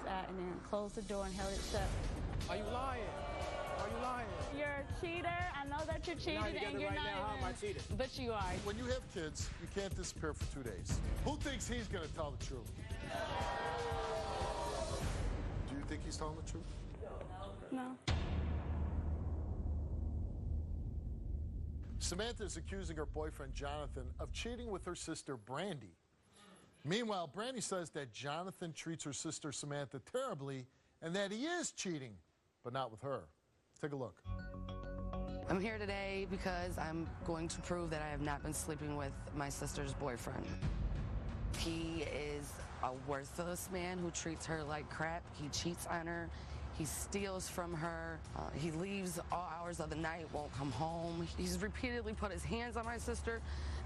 was at and then closed the door and held it shut. Are you lying? Are you lying? You're a cheater. I know that you're cheating and you're right not now. even... How am I cheating? But you are. When you have kids, you can't disappear for 2 days. Who thinks he's going to tell the truth? Do you think he's telling the truth? No. Samantha is accusing her boyfriend, Jonathan, of cheating with her sister, Brandy. Meanwhile, Brandy says that Jonathan treats her sister, Samantha, terribly and that he is cheating, but not with her. Take a look. I'm here today because I'm going to prove that I have not been sleeping with my sister's boyfriend. He is a worthless man who treats her like crap. He cheats on her. He steals from her. He leaves all hours of the night, won't come home. He's repeatedly put his hands on my sister.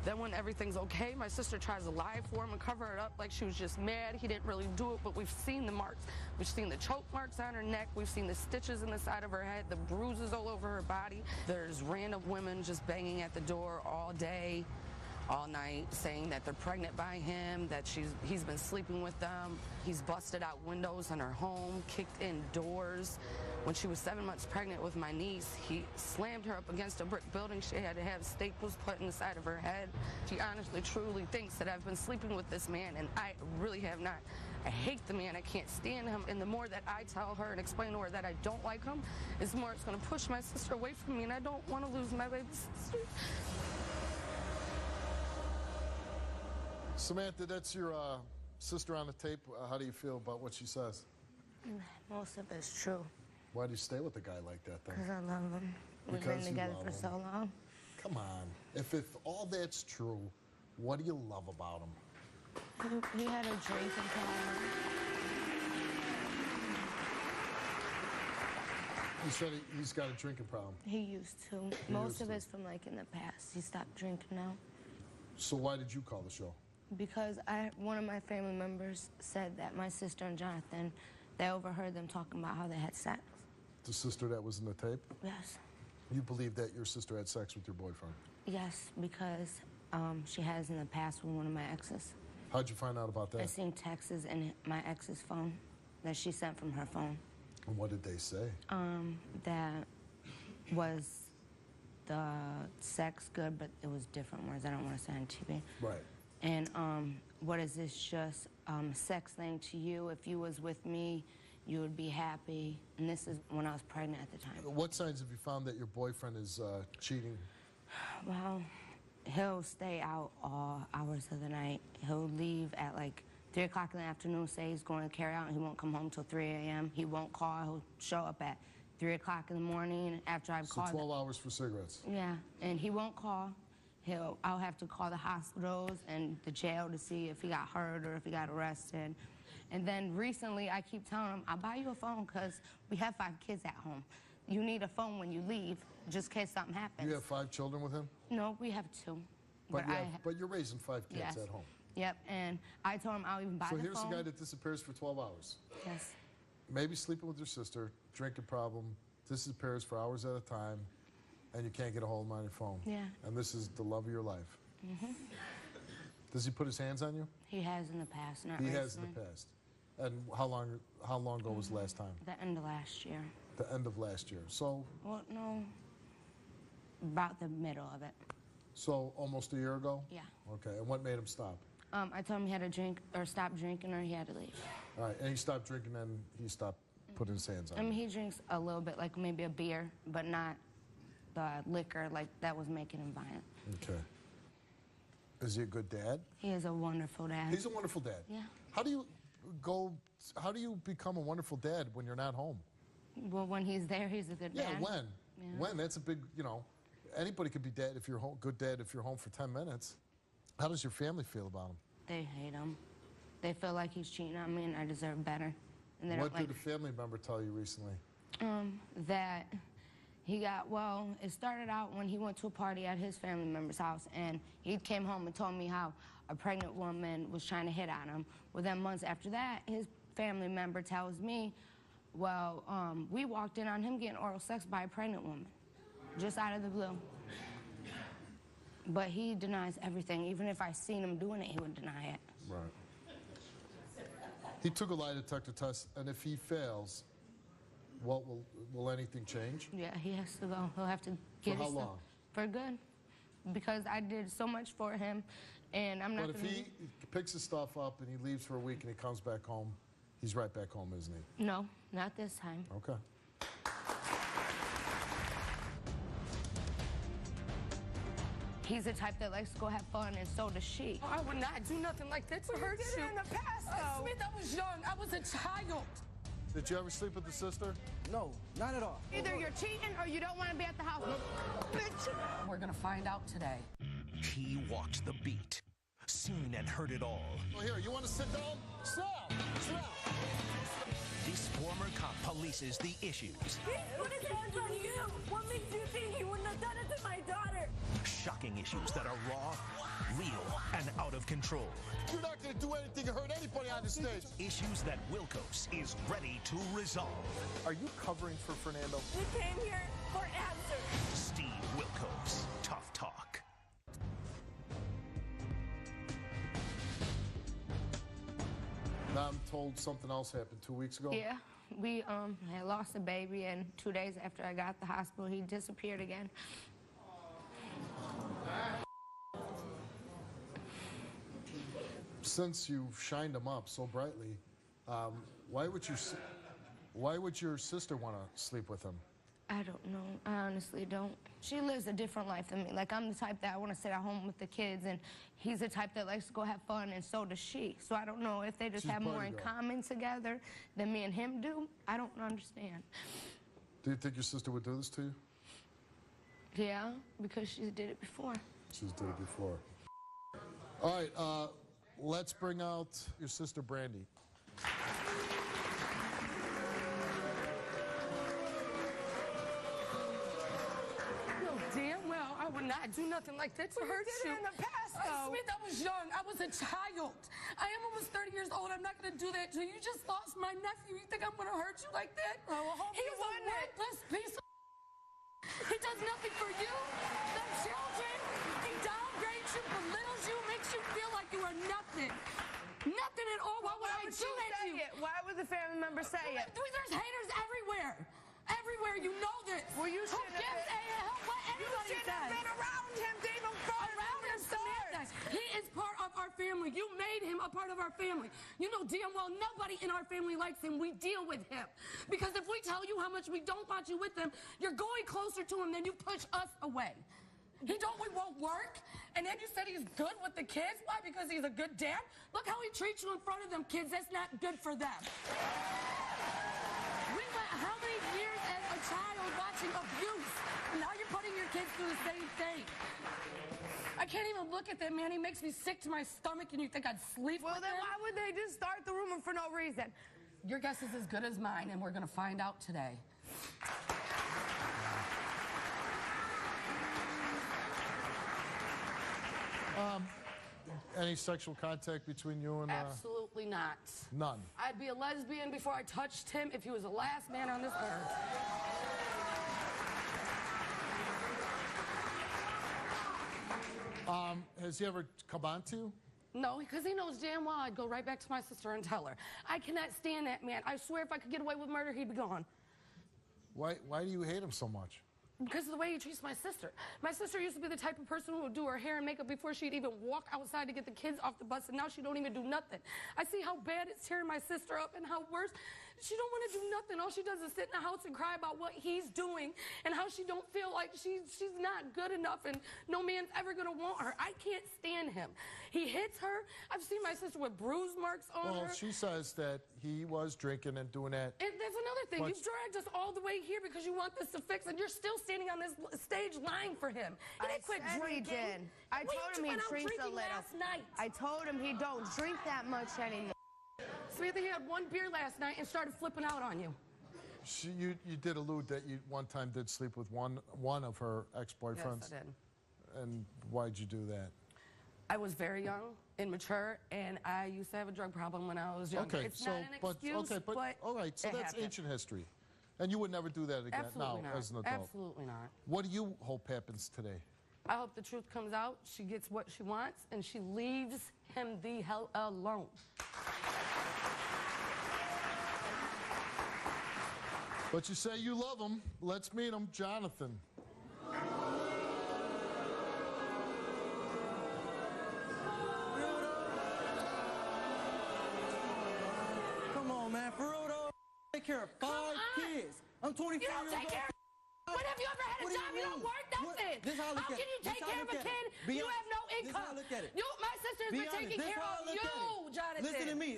Then when everything's okay, my sister tries to lie for him and cover it up like she was just mad. He didn't really do it, but we've seen the marks. We've seen the choke marks on her neck. We've seen the stitches in the side of her head, the bruises all over her body. There's random women just banging at the door all day, all night, saying that they're pregnant by him, that he's been sleeping with them. He's busted out windows in her home, kicked in doors. When she was 7 months pregnant with my niece, he slammed her up against a brick building. She had to have staples put in the side of her head. She honestly, truly thinks that I've been sleeping with this man, and I really have not. I hate the man. I can't stand him. And the more that I tell her and explain to her that I don't like him, the more it's going to push my sister away from me, and I don't want to lose my baby sister. Samantha, that's your sister on the tape. How do you feel about what she says? Most of it's true. Why do you stay with a guy like that, then? Because I love him. We've been together for so long. Come on. If all that's true, what do you love about him? He had a drinking problem. You said he's got a drinking problem. He used to. Most of it's from, like, in the past. He stopped drinking now. So why did you call the show? Because one of my family members said that my sister and Jonathan, they overheard them talking about how they had sex. The sister that was in the tape? Yes. You believe that your sister had sex with your boyfriend? Yes, because she has in the past with one of my exes. How'd you find out about that? I seen texts in my ex's phone that she sent from her phone. And what did they say? That was the sex good, but it was different words. I don't want to say on TV. Right. And what is this just sex thing to you? If you was with me, you would be happy. And this is when I was pregnant at the time. What signs have you found that your boyfriend is cheating? Well, he'll stay out all hours of the night. He'll leave at like 3 o'clock in the afternoon, say he's going to carry out, and he won't come home till 3 a.m. He won't call. He'll show up at 3 o'clock in the morning after I've called. So 12 hours for cigarettes? Yeah, and he won't call. I'll have to call the hospitals and the jail to see if he got hurt or if he got arrested. And then recently, I keep telling him, I'll buy you a phone because we have 5 kids at home. You need a phone when you leave, just in case something happens. You have 5 children with him? No, we have 2. But you're raising 5 kids yes. at home. Yep, and I told him I'll even buy the phone. So here's the guy that disappears for 12 hours. Yes. Maybe sleeping with your sister, drinking problem, disappears for hours at a time, and you can't get a hold of him on your phone. Yeah. And this is the love of your life. Mm-hmm. Does he put his hands on you? He has in the past, not He recently. has in the past. And how long ago was the last time? The end of last year. The end of last year. So? Well, no, about the middle of it. So almost a year ago? Yeah. Okay, and what made him stop? I told him he had to drink or stop drinking or he had to leave. All right, and he stopped drinking and he stopped putting his hands on I mean, you. he drinks a little bit, like maybe a beer, but not the liquor, like that was making him violent. Okay. Is he a good dad? He is a wonderful dad. He's a wonderful dad. Yeah. How do you become a wonderful dad when you're not home? Well, when he's there, he's a good dad. Yeah, when? Yeah. When? That's a big, anybody could be dad if you're home, good dad if you're home for 10 minutes. How does your family feel about him? They hate him. They feel like he's cheating on me and I deserve better. And they What don't did a family member tell you recently? That he got, well, it started out when he went to a party at his family member's house and he came home and told me how a pregnant woman was trying to hit on him. Well, then months after that, his family member tells me, well, we walked in on him getting oral sex by a pregnant woman, just out of the blue. But he denies everything. Even if I seen him doing it, he would deny it. Right. He took a lie detector test, and if he fails, what will anything change? Yeah, he has to go. He'll have to give For how us long? For good. Because I did so much for him, and I'm not. But if he picks his stuff up and he leaves for a week and he comes back home, he's right back home, isn't he? No, not this time. Okay. He's the type that likes to go have fun, and so does she. I would not do nothing like that to hurt you. in the past, though. Smith, I was young. I was a child. Did you ever sleep with the sister? No, not at all. Either you're cheating or you don't want to be at the house. Bitch. We're gonna find out today. He walked the beat, seen and heard it all. Oh, here, you want to sit down? Sit down. Sit down. This former cop polices the issues. He put his hands on you. What makes you think he wouldn't have done it to my daughter? Shocking issues that are raw, real, and out of control. You're not going to do anything to hurt anybody on the stage. Issues that Wilkos is ready to resolve. Are you covering for Fernando? We came here for answers. Steve Wilkos, Tough Talk. Now I'm told something else happened 2 weeks ago. Yeah, we had lost a baby, and 2 days after I got to the hospital, he disappeared again. Since you've shined him up so brightly, why would your sister want to sleep with him? I don't know. I honestly don't. She lives a different life than me. Like, I'm the type that I want to sit at home with the kids, and he's the type that likes to go have fun, and so does she. So I don't know if they just She's have more in party girl. common together than me and him do. I don't understand. Do you think your sister would do this to you? Yeah, because she did it before. She's did it before. All right, let's bring out your sister, Brandy. Damn well, I would not do nothing like that to hurt you. in the past, though. Smith, I was young. I was a child. I am almost 30 years old. I'm not going to do that to you. You just lost my nephew. You think I'm going to hurt you like that? Oh, well, hope He's you a wouldn't. worthless piece of He does nothing for you, the children. He downgrades you, belittles you, makes you feel like you are nothing. Nothing at all. Why would I do that to you? Why would the family member say it? There's haters everywhere. Everywhere, you know this. Well, you Who shouldn't have gives a hell what anybody says? around him, David. Around him, Samantha. He is part of our family. You made him a part of our family. You know damn well nobody in our family likes him. We deal with him. Because if we tell you how much we don't want you with him, you're going closer to him than you push us away. We won't work, and then you said he's good with the kids. Why? Because he's a good dad? Look how he treats you in front of them kids. That's not good for them. We went how many years as a child watching abuse? Now you're putting your kids through the same thing. I can't even look at that man. He makes me sick to my stomach, and you think I'd sleep Well, with then him? why would they just start the rumor for no reason? Your guess is as good as mine, and we're going to find out today. Any sexual contact between you and... Absolutely not. None. I'd be a lesbian before I touched him if he was the last man on this earth. Has he ever come on to you? No, because he knows damn well I'd go right back to my sister and tell her. I cannot stand that man. I swear if I could get away with murder, he'd be gone. Why do you hate him so much? Because of the way he treats my sister. My sister used to be the type of person who would do her hair and makeup before she'd even walk outside to get the kids off the bus, and now she don't even do nothing. I see how bad it's tearing my sister up and how worse. She don't want to do nothing. All she does is sit in the house and cry about what he's doing and how she don't feel like she's not good enough and no man's ever going to want her. I can't stand him. He hits her. I've seen my sister with bruise marks on her. Well, she says that he was drinking and doing that. And that's another thing. But- You've dragged us all the way here because you want this to fix, and you're still standing on this stage lying for him. He didn't quit drinking. He did. I Well, told you him he went out drinks a drinking little. last night. I told him he don't drink that much anymore. Samantha, he had one beer last night and started flipping out on you. You did allude that you one time did sleep with one of her ex-boyfriends. Yes, I did. And why'd you do that? I was very young, immature, and I used to have a drug problem when I was younger. Okay, It's so not an excuse, but all right, so it that's happened. ancient history, and you would never do that again Absolutely now not. as an adult. Absolutely not. What do you hope happens today? I hope the truth comes out, she gets what she wants, and she leaves him the hell alone. But you say you love him. Let's meet him, Jonathan. Come on, man. For real, though. Take care of 5 kids. I'm 24 You don't years take care of. When have you ever had a What do you job? You don't mean? work nothing. This how I look How at can it. you This take how I care of look a at it. kid? Be You honest. have no This income. how I look at it. My sister's Be been honest. taking This care how I of look you, at it. Jonathan. Listen to me.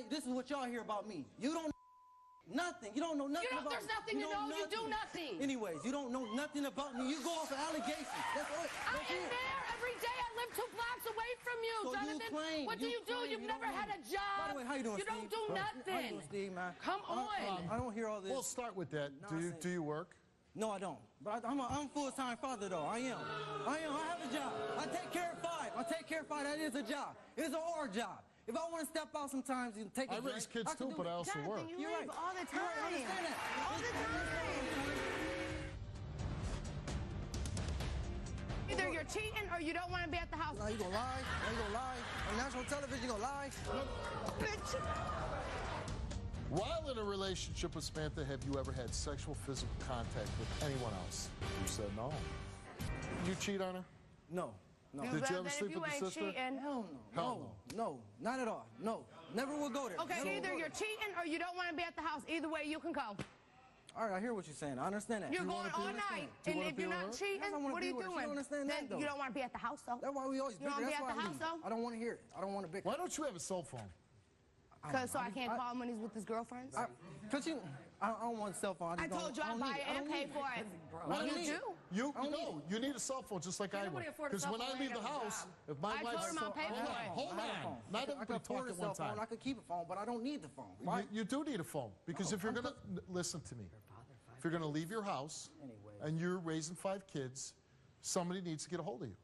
This is what y'all hear about me. You don't nothing. You don't know nothing about There's nothing to know. You do nothing. Anyways, you don't know nothing about me. You go off of allegations. That's all. I am there every day. I live 2 blocks away from you, So Jonathan. you claim, What do you do? claim, You've you don't never know had a me. job. By the way, how you doing, You don't Steve? do How you nothing. doing, Steve, man? Come on. I don't hear all this. We'll start with that. Do you work? No, I don't. But I'm a full-time father, though. I am. I have a job. I take care of 5. That is a job. It's a hard job. If I want to step out sometimes and take a break, raise kids can too, do but it. I also Jonathan, work. you You're leave right. all the time. I understand that. All the time. Either you're cheating or you don't want to be at the house. Now you gonna lie? Now you gonna lie? On national television, you gonna lie? Bitch. While in a relationship with Samantha, have you ever had sexual physical contact with anyone else? You said no. You cheat on her? No. Did you ever sleep with the sister? Cheating. Hell no. No, not at all. No. Never will go there. Okay, Never will either go you're there. cheating or you don't want to be at the house. Either way, you can go. All right, I hear what you're saying. I understand that. You're You going wanna all be- night, Do you and wanna if be you're with not her? cheating, Yes, I wanna what are be you with her. She doing? don't understand that, Then though. you don't want to be at the house, though. That's why we always You don't bicker. be That's at why the I house, leave. though? I don't want to hear it. I don't want to bicker. Why don't you have a cell phone? So I can't call when he's with his girlfriends? Cause I don't want a cell phone. I told you I'd buy it and pay for it. Why You don't do? You need a cell phone just like I would. nobody afford a Because cell when phone I when leave you the got a house, job. if my I wife's told him I'll pay for it. hold on. Not I can everybody afford talk a at cell one time. phone. I could keep a phone, but I don't need the phone. Right? You do need a phone because if you're gonna listen to me, if you're gonna leave your house and you're raising 5 kids, somebody needs to get a hold of you.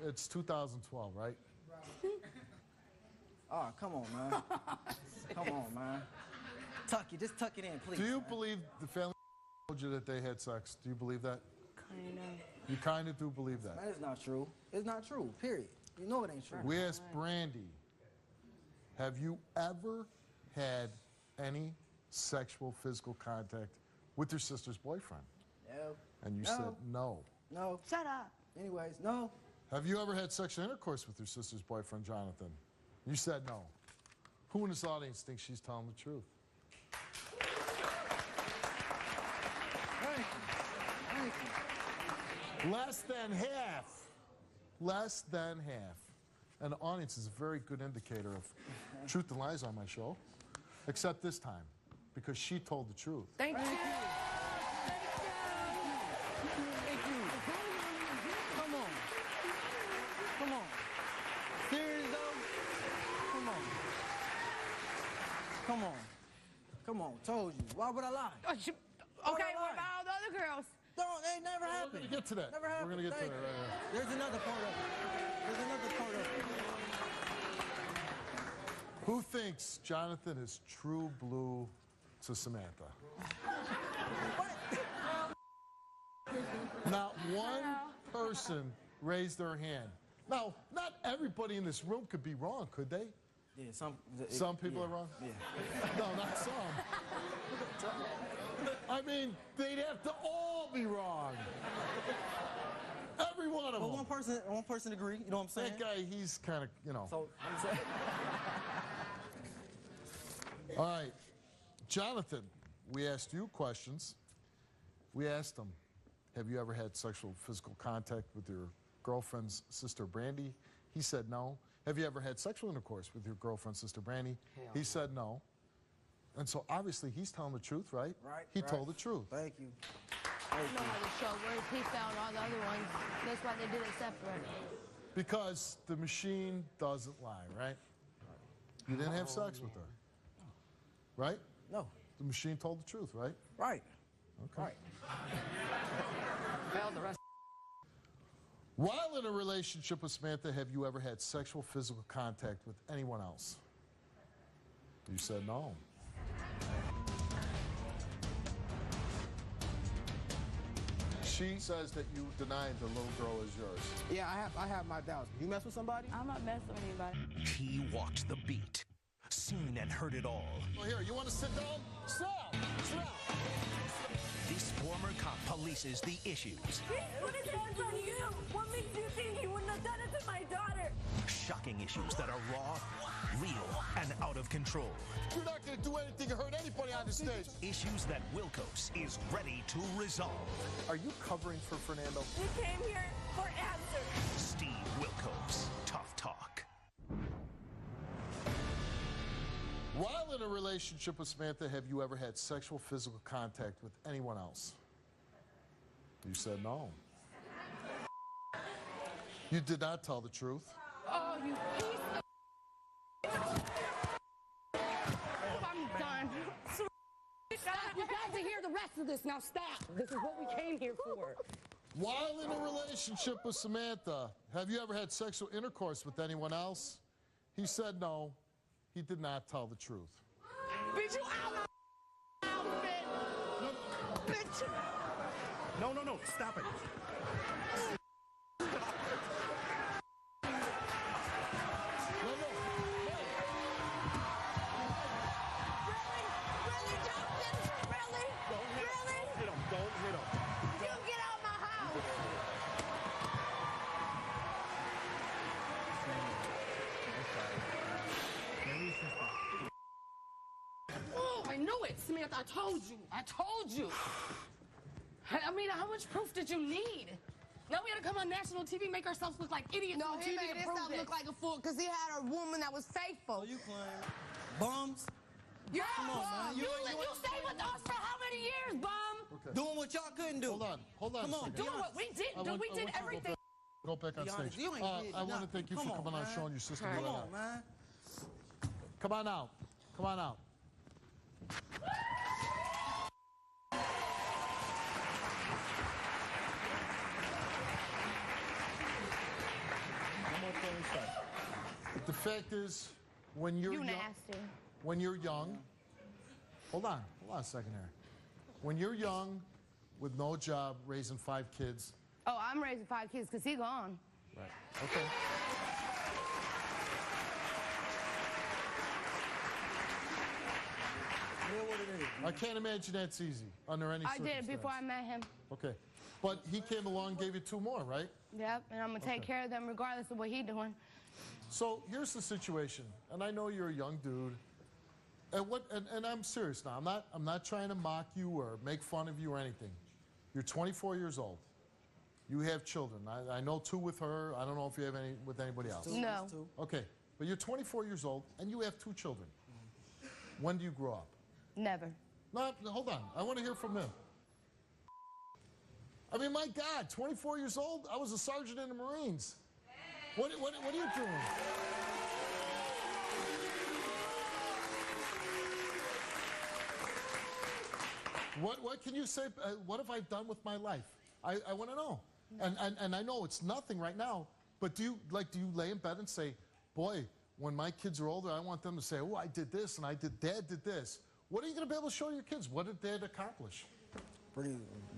It's 2012, right? Oh, come on, man. Come on, man. Just tuck it in, please. Do you man. believe the family told you that they had sex? Do you believe that? Kind of. You kind of do believe that. That is not true. It's not true, period. You know it ain't true. We asked Brandy, have you ever had any sexual physical contact with your sister's boyfriend? No. And you No. said no. No. Shut up. Anyways, no. Have you ever had sexual intercourse with your sister's boyfriend, Jonathan? You said no. Who in this audience thinks she's telling the truth? Thank you. Thank you. Less than half. Less than half. And the audience is a very good indicator of truth and lies on my show, except this time, because she told the truth. Thank you. Thank you. Come on. Come on. Serious though? Come on. Come on. Come on. Told you. Why would I lie? Okay, what about all the other girls? No, they never We're happened. going to get to that. Never happened. We're going to get to Thank that you. right now. There's another part of it. There's another part of it. Who thinks Jonathan is true blue to Samantha? Not one person raised their hand. Now, not everybody in this room could be wrong, could they? Yeah, Some people are wrong? Yeah. No, not some. I mean, they'd have to all be wrong. Every one of But them. one person agree, you know what I'm saying? That guy, he's kind of, So, I'm saying. All right. Jonathan, we asked you questions. We asked him, have you ever had sexual physical contact with your girlfriend's sister, Brandy? He said no. Have you ever had sexual intercourse with your girlfriend's sister, Brandy? He said no. And so obviously he's telling the truth, right? Right. He right. told the truth. Thank you. I know how the show works. He found all the other ones. That's why they did it separate. Because the machine doesn't lie, right? You didn't have sex with her. Right? No. The machine told the truth, right? Right. Okay. Right. Well, the rest. While in a relationship with Samantha, have you ever had sexual physical contact with anyone else? You said no. She says that you denied the little girl is yours. Yeah, I have my doubts. You mess with somebody? I'm not messing with anybody. He walked the beat, seen and heard it all. Well, here, you want to sit down? Sit down. Sit down. This former cop polices the issues. He put his hands on you. What makes you think he wouldn't have done it to my daughter? Shocking issues that are raw, real, and out of control. You're not going to do anything to hurt anybody on the stage. Issues that Wilkos is ready to resolve. Are you covering for Fernando? You came here for answers. Steve Wilkos, Tough Talk. While in a relationship with Samantha, have you ever had sexual physical contact with anyone else? You said no. You did not tell the truth. Oh, you piece of... Oh, I'm done. Stop. You got to hear the rest of this. Now stop. This is what we came here for. While in a relationship with Samantha, have you ever had sexual intercourse with anyone else? He said no. He did not tell the truth. Bitch, you out of outfit. Bitch. No, stop it. I knew it, Samantha. I told you. I mean, how much proof did you need? Now we gotta come on national TV, make ourselves look like idiots No, on he TV made to himself prove look it. like a fool because he had a woman that was faithful. Oh, you claim bums? Yeah, Come on, man. You stayed with us for how many years, bum? Okay. Doing what y'all couldn't do. Hold on. Come a on, second. Doing what we did. We did everything. Go back on Be honest, stage. you ain't did I want to nothing. thank you Come for on, coming out man. showing your sister. Come right on, now. man. Come on out. Come on out. The fact is, when you're You young, nasty. when you're young, hold on a second here. When you're young, with no job, raising 5 kids. Oh, I'm raising 5 kids because he gone. Right. Okay. What it is. I can't imagine that's easy under any I circumstance. did before I met him. Okay. But he came along and gave you 2 more, right? Yep, and I'm gonna take care of them regardless of what he doing. So here's the situation, and I know you're a young dude, and I'm serious now. I'm not trying to mock you or make fun of you or anything. You're 24 years old. You have children. I know 2 with her. I don't know if you have any with anybody else. No. Okay, but you're 24 years old and you have 2 children. When do you grow up? Never. No, hold on. I want to hear from him. I mean, my God, 24 years old? I was a sergeant in the Marines. What are you doing? What can you say? What have I done with my life? I want to know. And I know it's nothing right now, but do you lay in bed and say, boy, when my kids are older, I want them to say, oh, I did this and Dad did this. What are you going to be able to show your kids? What did Dad accomplish?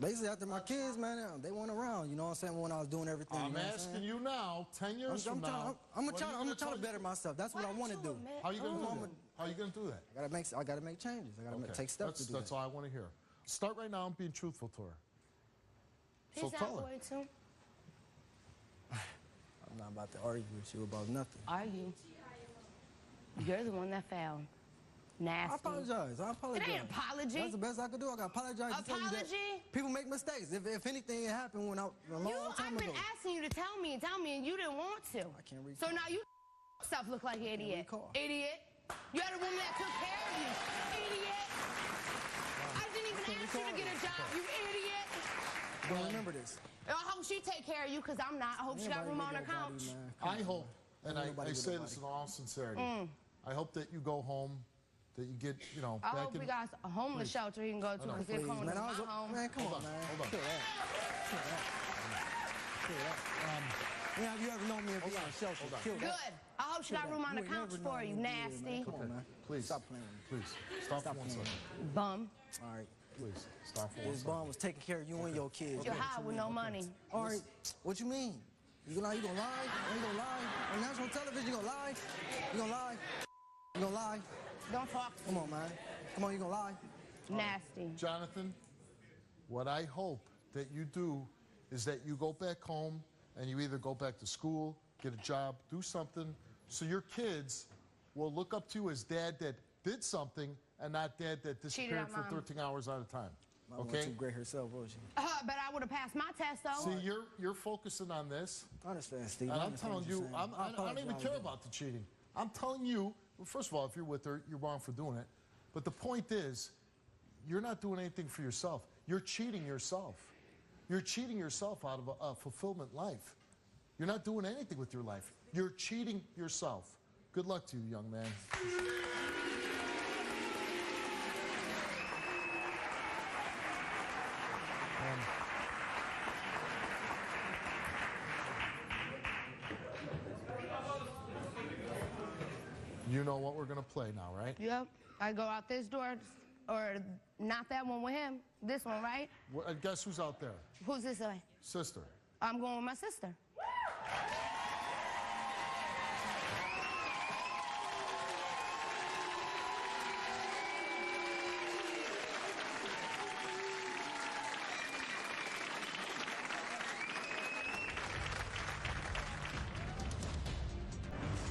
Basically, after my kids, man, they weren't around. You know what I'm saying? When I was doing everything. I'm you know asking you now, 10 years from now. I'm gonna try to better myself. That's what I want to do. How are you going to do that? How are you going to do that? I gotta make changes. I gotta take steps to do That's that. all I want to hear. Start right now and being truthful to her. So He's tell that her. boy too. I'm not about to argue with you about nothing. Argue. You're the one that failed. Nasty. I apologize. It ain't apology. That's the best I could do. I got to apologize. To tell you that Apology? people make mistakes. If anything happened when a long time I've been ago. asking you to tell me, and you didn't want to. I can't recall. So now you yourself look like an idiot. recall. Idiot. You had a woman that took care of you. Idiot. I didn't even ask you to get a job, you idiot. Don't remember this. I hope she take care of you, because I'm not. I hope she got room on her couch. I hope, and I Nobody say with this in nobody. all sincerity, I hope that you go home, that you get, I back hope in. we got a homeless shelter you can go to, because they're Please, calling man. it my home. Man, come Hold on, on, man. hold on. Chill out. Chill out. Yeah, have you ever known me to be on a shelter? Kill that. Good. I hope she got room on the You ain't couch never for you, known me to do it, man. nasty. Come on, man. Please. Stop playing with me. Please, stop for one playing. second. Bum. All right. Please, stop for 1 This second. bond was taking care of you and your kids. You're high with no money. All right, what you mean? You gonna lie? You gonna lie? On national television, you gonna lie? You gonna lie? You gonna lie? Don't talk. Come on, man. Come on, you gonna lie? Nasty. Jonathan, what I hope that you do is that you go back home and you either go back to school, get a job, do something, so your kids will look up to you as dad that did something and not dad that disappeared for 13 hours at a time. Mom wasn't too great herself, was she? But I would have passed my test, though. See, you're focusing on this. I understand, Steve. And I I'm understand telling what you're you, saying. I don't even care about the cheating. I'm telling you, well, first of all, if you're with her, you're wrong for doing it. But the point is, you're not doing anything for yourself. You're cheating yourself. You're cheating yourself out of a fulfillment life. You're not doing anything with your life. You're cheating yourself. Good luck to you, young man. You know what we're going to play now, right? Yep. I go out this door, or not that one with him. This one, right? Well, guess who's out there? Who's this way? Sister. I'm going with my sister.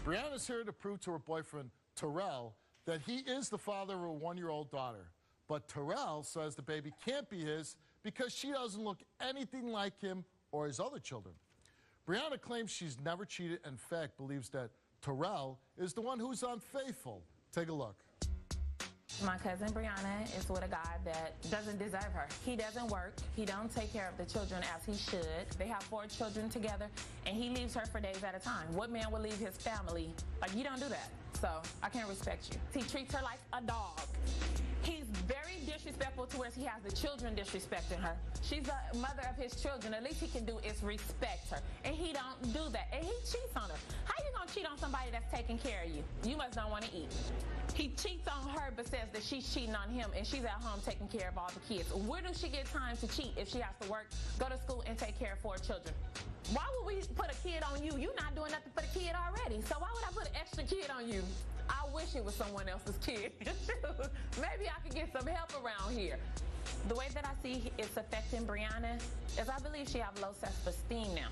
Brianna's here to prove to her boyfriend, Terrell, that he is the father of a 1-year-old daughter. But Terrell says the baby can't be his because she doesn't look anything like him or his other children. Brianna claims she's never cheated, and in fact believes that Terrell is the one who's unfaithful. Take a look. My cousin Brianna is with a guy that doesn't deserve her. He doesn't work. He don't take care of the children as he should. They have 4 children together, and he leaves her for days at a time. What man would leave his family? Like, you don't do that. So I can't respect you. He treats her like a dog. He's very disrespectful to where he has the children disrespecting her. She's the mother of his children. The least he can do is respect her. And he don't do that. And he cheats on her. How you gonna cheat on somebody that's taking care of you? You must not want to eat. He cheats on her but says that she's cheating on him, and she's at home taking care of all the kids. Where does she get time to cheat if she has to work, go to school, and take care of 4 children? Why would we put a kid on you? You're not doing nothing for the kid already. So why would I put an extra kid on you? I wish it was someone else's kid. Maybe I could get some help around here. The way that I see it's affecting Brianna is I believe she have low self-esteem now.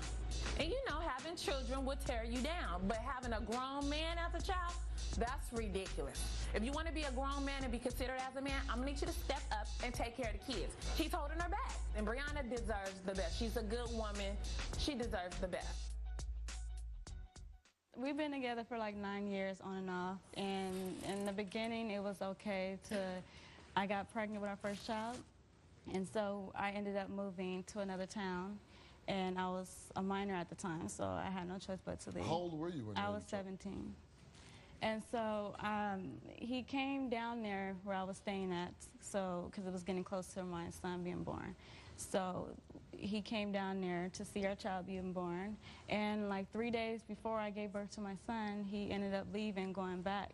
And you know, having children would tear you down, but having a grown man as a child, that's ridiculous. If you want to be a grown man and be considered as a man, I'm gonna need you to step up and take care of the kids. He's holding her back, and Brianna deserves the best. She's a good woman. She deserves the best. We've been together for like 9 years on and off, and in the beginning it was okay I got pregnant with our first child, and so I ended up moving to another town, and I was a minor at the time, so I had no choice but to leave. How old were you when you I was 17. And so he came down there where I was staying at, so because it was getting close to my son being born. So he came down there to see our child being born, and like 3 days before I gave birth to my son, he ended up leaving, going back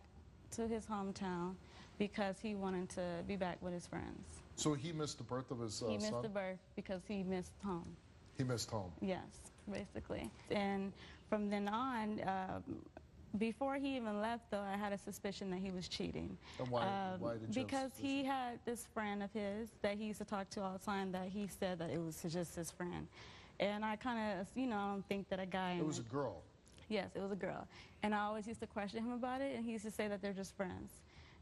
to his hometown because he wanted to be back with his friends. So he missed the birth of his son? He missed the birth because he missed home. He missed home? Yes, basically. And from then on, before he even left, though, I had a suspicion that he was cheating. And why did you? Because he had this friend of his that he used to talk to all the time that he said that it was just his friend. And I kind of, I don't think that a guy... It was a girl? Yes, it was a girl. And I always used to question him about it, and he used to say that they're just friends.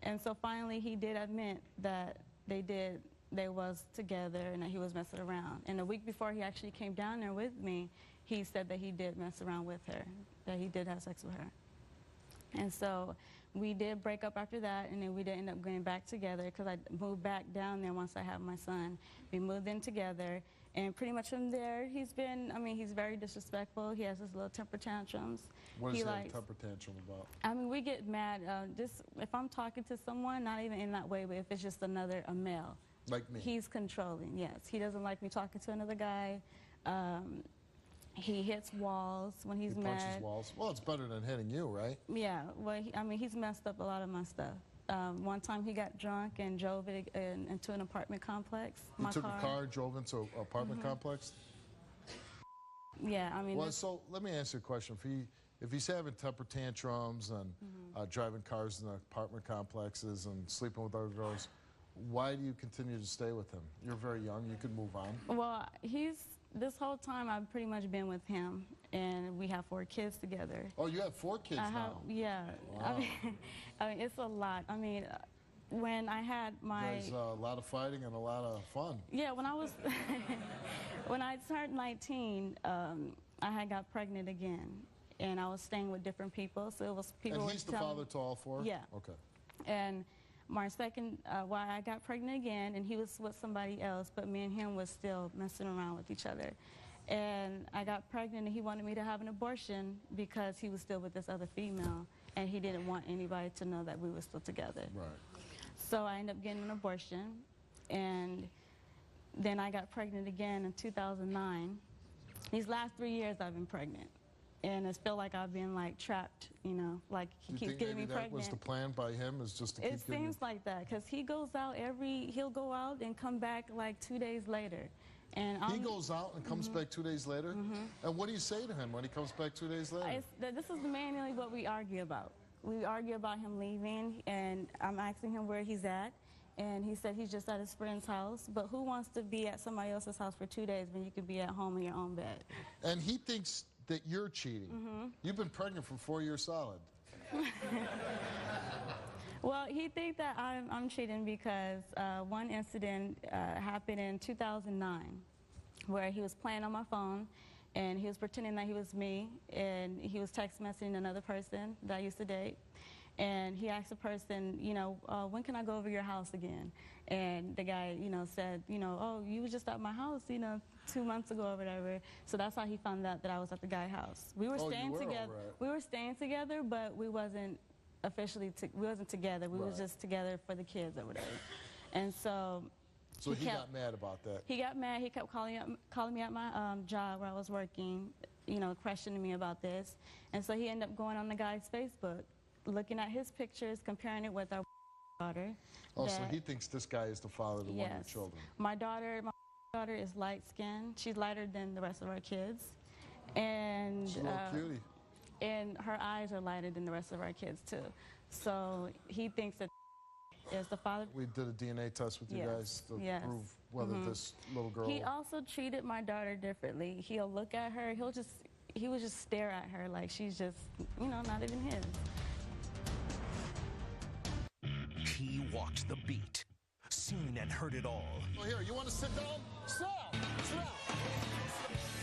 And so finally he did admit that they was together and that he was messing around. And a week before he actually came down there with me, he said that he did mess around with her, that he did have sex with her. And so we did break up after that, and then we did end up getting back together because I moved back down there once I had my son. We moved in together, and pretty much from there, he's been, he's very disrespectful. He has his little temper tantrums. What is that temper tantrum about? We get mad, just if I'm talking to someone, not even in that way, but if it's just a male. Like me? He's controlling, yes. He doesn't like me talking to another guy. He hits walls when he's mad. He punches walls. Well, it's better than hitting you, right? Yeah. Well, he's messed up a lot of my stuff. One time he got drunk and drove it into an apartment complex. He took a car, drove into an apartment complex? Yeah, I mean... Well, so let me ask you a question. If he's having temper tantrums and driving cars in apartment complexes and sleeping with other girls, why do you continue to stay with him? You're very young. You could move on. Well, this whole time I've pretty much been with him, and we have 4 kids together. Oh, you have 4 kids now? Yeah. Wow. I mean, it's a lot. I mean, when I had my... There's a lot of fighting and a lot of fun. Yeah, when I was... when I turned 19, I had got pregnant again, and I was staying with different people, so it was people... And he's the father to all 4? Yeah. Okay. And my second, well, I got pregnant again, and he was with somebody else, but me and him was still messing around with each other. And I got pregnant, and he wanted me to have an abortion because he was still with this other female, and he didn't want anybody to know that we were still together. Right. So I ended up getting an abortion, and then I got pregnant again in 2009. These last 3 years I've been pregnant. And it's felt like I've been like trapped, you know, like he keeps getting me pregnant. That was the plan by him, is just to keep getting... It seems like that, because he goes out he'll go out and come back like 2 days later. And he goes out and comes back 2 days later? And what do you say to him when he comes back 2 days later? This is mainly what we argue about. We argue about him leaving, and I'm asking him where he's at. And he said he's just at his friend's house. But who wants to be at somebody else's house for 2 days when you could be at home in your own bed? And he thinks that you're cheating. You've been pregnant for 4 years solid. Well, he thinks that I'm cheating because one incident happened in 2009 where he was playing on my phone and he was pretending that he was me, and he was text messaging another person that I used to date. And he asked the person, you know, when can I go over your house again? And the guy, you know, said, you know, oh, you were just at my house, you know, 2 months ago or whatever. So that's how he found out that I was at the guy's house. We were staying together. Right. We were staying together, but we wasn't officially, we wasn't together. We was just together for the kids or whatever. And so... So he got mad about that. He got mad. He kept calling me at my job where I was working, you know, questioning me about this. And so he ended up going on the guy's Facebook, looking at his pictures, comparing it with our daughter. Oh, so he thinks this guy is the father to one of your children. My daughter is light-skinned. She's lighter than the rest of our kids. And she's a little cutie. And her eyes are lighter than the rest of our kids, too. So he thinks that is the father. We did a DNA test with you guys to prove whether this little girl... He also treated my daughter differently. He'll look at her, he would just stare at her like she's just, you know, not even his. He walked the beat, seen and heard it all. Oh, here, you want to sit down? Sit down. Sit down.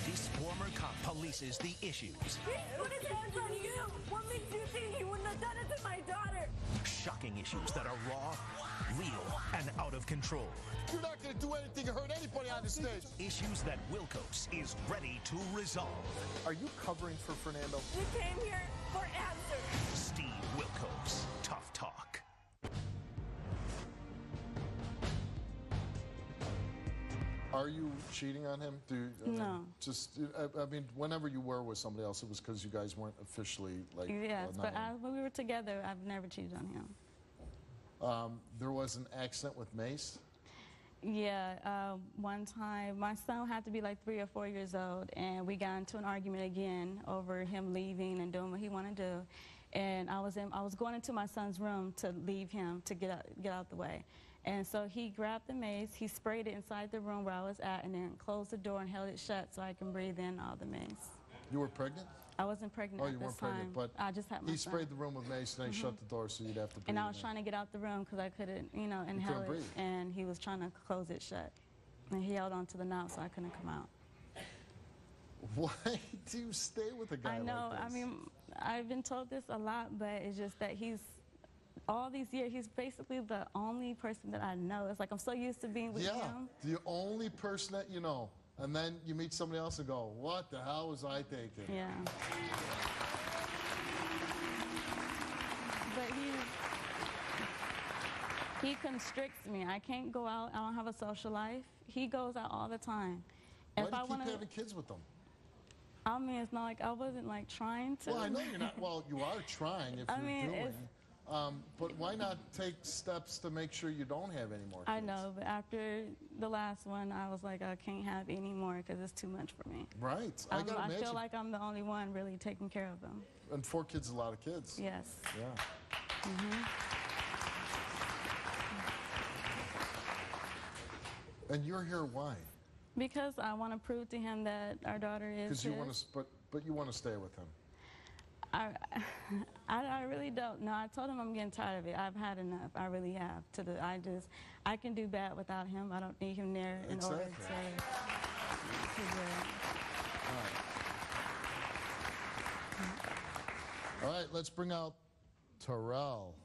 This former cop polices the issues. He put his hands on you! What makes you think he wouldn't have done it to my daughter? Shocking issues that are raw, real, and out of control. You're not going to do anything to hurt anybody on the stage. Issues that Wilkos is ready to resolve. Are you covering for Fernando? We came here for answers. Steve Wilkos, Tough Talk. Are you cheating on him? No. I mean, whenever you were with somebody else, it was because you guys weren't officially, like... Yes, but when we were together, I've never cheated on him. There was an accident with Mace? Yeah, one time, my son had to be like 3 or 4 years old, and we got into an argument again over him leaving and doing what he wanted to do. And I was going into my son's room to leave him, to get out the way. And so he grabbed the mace, he sprayed it inside the room where I was at, and then closed the door and held it shut so I can breathe in all the mace. You were pregnant? I wasn't pregnant at this time. Oh, you weren't pregnant, but I just had my he son. sprayed the room with mace and then he shut the door so you'd have to breathe. And I was trying to get out the room because I couldn't, you know, inhale it. And he was trying to close it shut. And he held onto the knob so I couldn't come out. Why do you stay with a guy like this? I know, I mean, I've been told this a lot, but it's just that all these years, he's basically the only person that I know. It's like I'm so used to being with him. The only person that you know. And then you meet somebody else and go, what the hell was I thinking? Yeah. But he constricts me. I can't go out. I don't have a social life. He goes out all the time. Why do you keep having kids with them? I mean, it's not like I wasn't like trying to. Well, I know you're not. Well, you are trying if you're doing. But why not take steps to make sure you don't have any more kids? I know, but after the last one, I was like, I can't have any more because it's too much for me. Right. I gotta imagine. feel like I'm the only one really taking care of them. And 4 kids is a lot of kids. Yes. Yeah. And you're here why? Because I want to prove to him that our daughter is Because you his. want to, but you want to stay with him. I really don't know. I told him I'm getting tired of it. I've had enough. I really have. I can do bad without him. I don't need him there in order to do it. All right, let's bring out Terrell.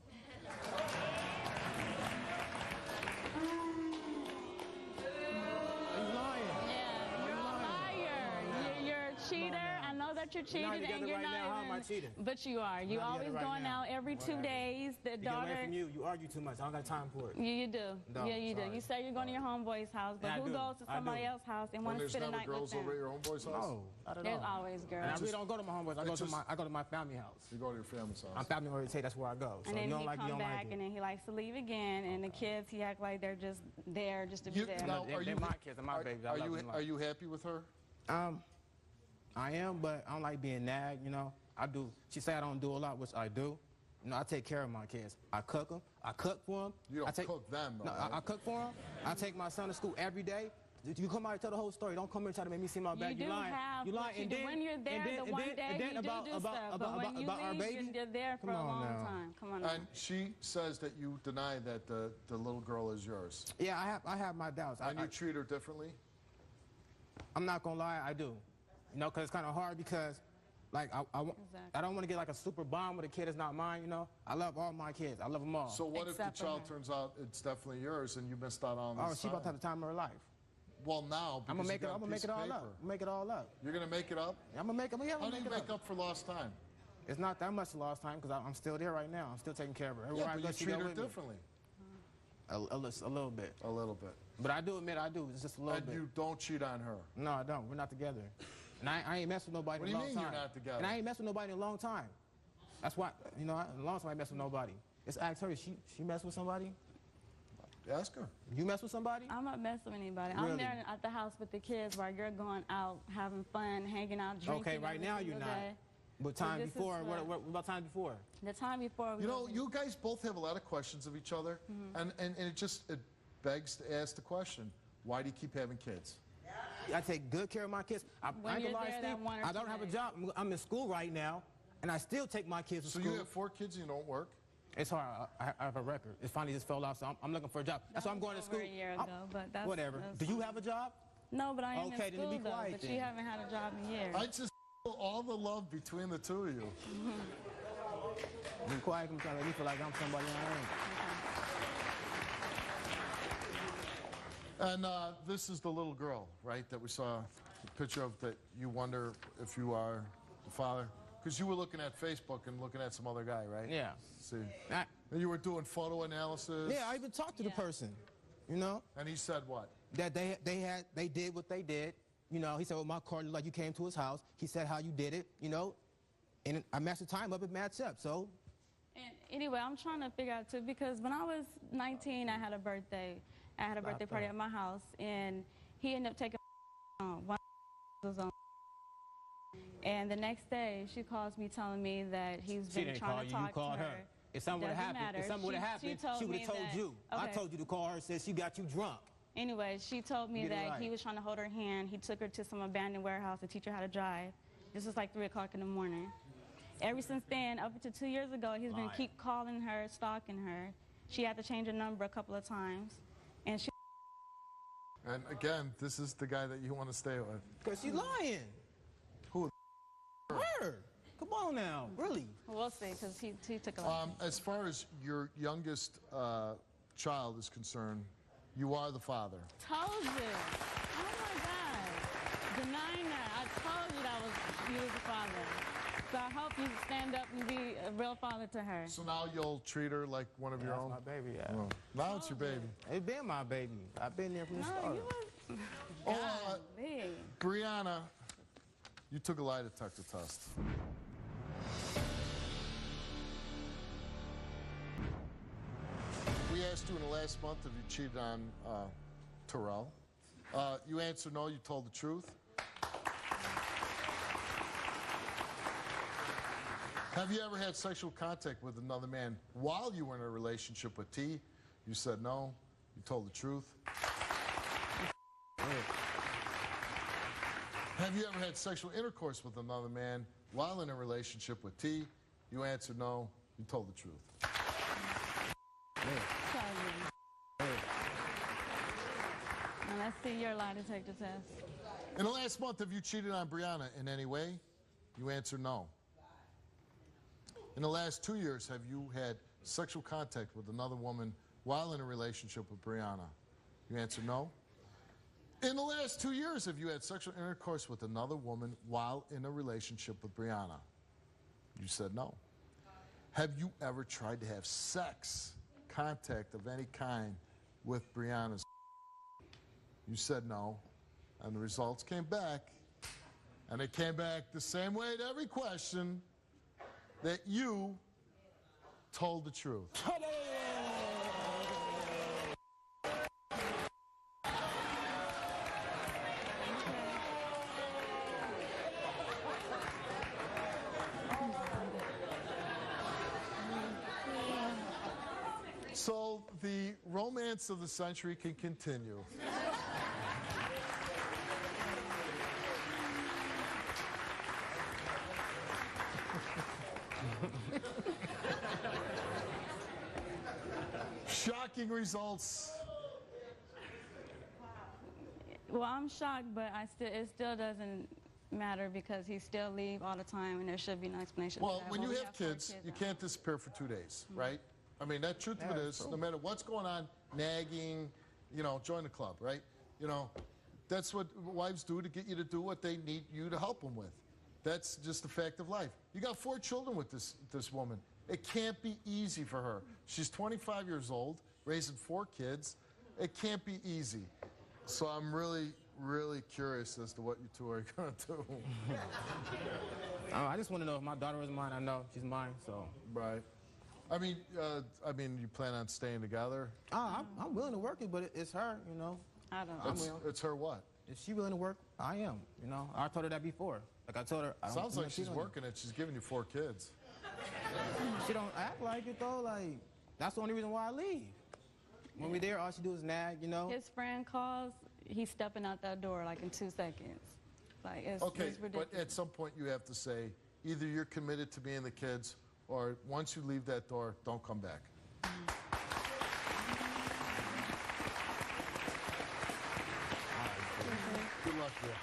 Cheater. I know that you're cheating and you're right not now. even, How am I cheating? But you are. You always right going now. out every 2 days. The You get daughter. away from you. You argue too much. I don't got time for it. You do. No, yeah, you sorry. do. You say you're going to your homeboy's house, but Yeah, I who do. goes to I somebody do. else's house and And want to there's spend a never night with girls them? over at your homeboy's house? No, not at There's all. always girls. And I really don't go to my homeboys. I go to my family house. You go to your family's house. I'm family oriented. That's where I go. So And then you don't he like, you come don't back, like it. and then he likes to leave again. And the kids, he act like they're just there just to be You- there. now, They're my kids. They're my babies. I love them. Are you happy with her? I am, but I don't like being nagged, you know. I do. She say I don't do a lot, which I do. You know, I take care of my kids. I cook them. I cook for them. You don't cook them, though, No, right? I cook for them. I take my son to school every day. You come out and tell the whole story. Don't come here and try to make me seem my bad. You do lying. have, You lying. but And then, when you're there the one day, you do stuff. But when you our leave, baby, you're there for a Come on long now. time. Come on now. And she says that you deny that the little girl is yours. Yeah, I have my doubts. And you treat her differently? I'm not gonna lie, I do. You know, because it's kind of hard because, like, I don't want to get like a super bond with a kid that's not mine. You know, I love all my kids. I love them all. So what if the Except for child her. turns out it's definitely yours and you missed out on Oh, this she about to time? have the time of her life. Well, now, I'm because gonna make you it. got I'm a gonna make piece it of all paper. up. Make it all up. You're going to make it up? I'm gonna make it. Yeah, I'm How gonna do you make it make up for lost time? It's not that much lost time because I'm still there right now. I'm still taking care of her. Everywhere Yeah, I but go, you she treat go her with me. differently. A little bit. A little bit. But I do admit I do. It's just a little And bit. you don't cheat on her. No, I don't. We're not together. And I ain't messed with nobody What in do a you long mean time. you're not together? And I ain't messed with nobody in a long time. That's why, you know, in a long time I ain't messed with nobody. Just ask her. She messed with somebody? Ask her. You mess with somebody? I'm not messing with anybody. I'm Really? there at the house with the kids while you're going out, having fun, hanging out, drinking. Okay, right every now you're single not. day. But time this is before, what- what about time before? The time before we You know, wasn't- you guys both have a lot of questions of each other, and it begs to ask the question, why do you keep having kids? I take good care of my kids. I When ain't you're gonna lie, there that Steve, 1 or I 2 don't have a days. job. I'm in school right now, and I still take my kids to So school. you have 4 kids and you don't work? It's hard. I have a record. It finally just fell off, so I'm looking for a job. That's why I'm going to Over school. a year I'm- ago, but that's Whatever. that's Do you fine. have a job? No, but I am Okay, in then school be though. quiet But then. she haven't had a job in years. I just feel all the love between the two of you. Be quiet. I'm trying to make me feel like I'm somebody I ain't. And this is the little girl, right, that we saw a picture of that you wonder if you are the father. Because you were looking at Facebook and looking at some other guy, right? Yeah. See. I- And you were doing photo analysis. Yeah, I even talked to the person, you know, And he said what? that they did what they did. You know, he said, well, my car looked like you came to his house. He said how you did it, you know, and I matched the time up, it matched up, so. And anyway, I'm trying to figure out too, because when I was 19, I had a birthday. I had a birthday party at my house, and he ended up taking one was on. And the next day, she calls me telling me that he's She been didn't trying call to you, talk you called to her. If something would have Doesn't happened, if matter. something would have She happened, told she would have me told that- you. I okay. told you to call her, said she got you drunk. Anyway, she told me Get it that right. he was trying to hold her hand. He took her to some abandoned warehouse to teach her how to drive. This was like 3 o'clock in the morning. Ever since then, up until 2 years ago, he's been Lying. keep calling her, stalking her. She had to change her number a couple of times. And she And again, this is the guy that you want to stay with. Because she lying. Who? Her. Come on now, really. we'll see, because he took a lot. As far as your youngest child is concerned, you are the father. Told you. Oh my God. Denying that. I told you that you was the father. So I hope you stand up and be a real father to her. So now you'll treat her like one of your That's own? my baby, yeah. Oh, now it's your baby. It's been my baby. I've been there from the No, start. you was Oh, big. Brianna, you took a lie detector test. we asked you in the last month if you cheated on Terrell. You answered no, you told the truth. Have you ever had sexual contact with another man while you were in a relationship with T? You said no, you told the truth. Have you ever had sexual intercourse with another man while in a relationship with T? You answered no, you told the truth. Now let's see your lie detector test. In the last month, have you cheated on Brianna in any way? You answered no. In the last 2 years, have you had sexual contact with another woman while in a relationship with Brianna? You answered no. In the last 2 years, have you had sexual intercourse with another woman while in a relationship with Brianna? You said no. Have you ever tried to have sex, contact of any kind with Brianna's? You said no. And the results came back. And they came back the same way to every question, that you told the truth. So the romance of the century can continue. Shocking results. Well, I'm shocked, but it still doesn't matter because he still leave all the time, and there should be no explanation. Well, for that. when Well, you we have 4 kids, you can't disappear for 2 days, right? I mean, that truth of it is, no matter what's going on, nagging, join the club, right? That's what wives do to get you to do what they need you to help them with. That's just the fact of life. You got 4 children with this woman. It can't be easy for her. She's 25 years old, raising 4 kids. It can't be easy. So I'm really, really curious as to what you two are going to do. I just want to know if my daughter is mine. I know she's mine, so. Right. I mean, you plan on staying together? I'm willing to work it, but it's her, I don't. It's her what? If she's willing to work, I am, I told her that before. Like I told her, I don't Sounds like she's cheat on you. working it. She's giving you 4 kids. She don't act like it though. Like that's the only reason why I leave. When we're there, all she do is nag, His friend calls, he's stepping out that door like in 2 seconds. Like it's ridiculous. But at some point you have to say either you're committed to me and the kids, or once you leave that door, don't come back. Good luck to you.